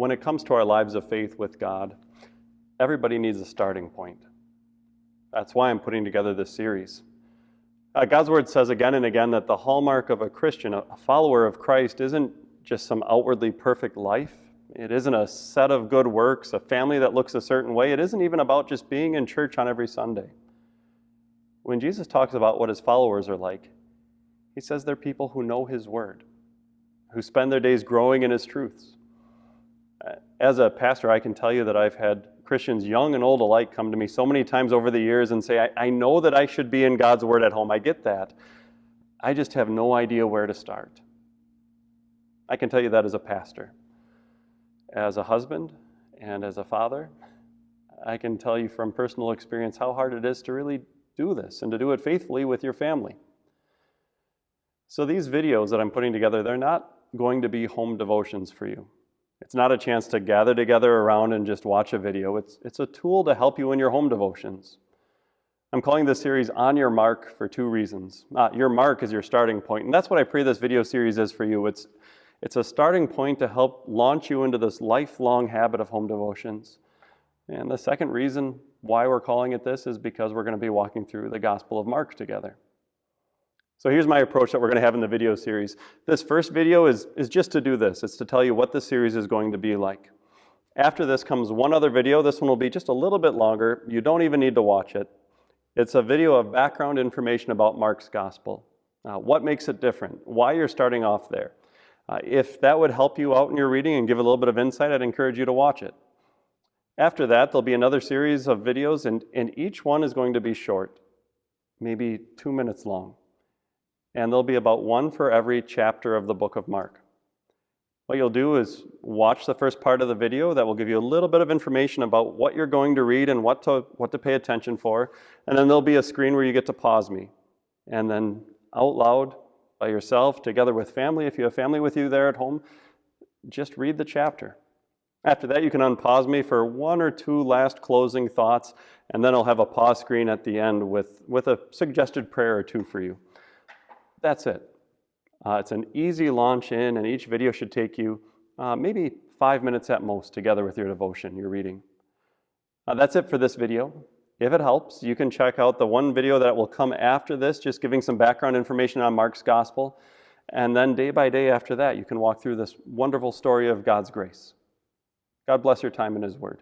when it comes to our lives of faith with God, everybody needs a starting point. That's why I'm putting together this series. God's Word says again and again that the hallmark of a Christian, a follower of Christ, isn't just some outwardly perfect life. It isn't a set of good works, a family that looks a certain way. It isn't even about just being in church on every Sunday. When Jesus talks about what his followers are like, he says they're people who know his Word, who spend their days growing in his truths. As a pastor, I can tell you that I've had Christians, young and old alike, come to me so many times over the years and say, I know that I should be in God's Word at home. I get that. I just have no idea where to start. I can tell you that as a pastor. As a husband and as a father, I can tell you from personal experience how hard it is to really do this and to do it faithfully with your family. So these videos that I'm putting together, they're not going to be home devotions for you. It's not a chance to gather together around and just watch a video. It's a tool to help you in your home devotions. I'm calling this series On Your Mark for two reasons. Your mark is your starting point, and that's what I pray this video series is for you. It's a starting point to help launch you into this lifelong habit of home devotions. And the second reason why we're calling it this is because we're going to be walking through the Gospel of Mark together. So here's my approach that we're going to have in the video series. This first video is just to do this. It's to tell you what this series is going to be like. After this comes one other video. This one will be just a little bit longer. You don't even need to watch it. It's a video of background information about Mark's Gospel. What makes it different? Why you're starting off there. If that would help you out in your reading and give a little bit of insight, I'd encourage you to watch it. After that, there'll be another series of videos, and each one is going to be short, maybe 2 minutes long. And there'll be about one for every chapter of the book of Mark. What you'll do is watch the first part of the video that will give you a little bit of information about what you're going to read and what to pay attention for. And then there'll be a screen where you get to pause me. And then out loud, by yourself, together with family, if you have family with you there at home, just read the chapter. After that, you can unpause me for one or two last closing thoughts, and then I'll have a pause screen at the end with a suggested prayer or two for you. That's it. It's an easy launch in, and each video should take you maybe 5 minutes at most together with your devotion, your reading. That's it for this video. If it helps, you can check out the one video that will come after this, just giving some background information on Mark's Gospel. And then day by day after that, you can walk through this wonderful story of God's grace. God bless your time in His Word.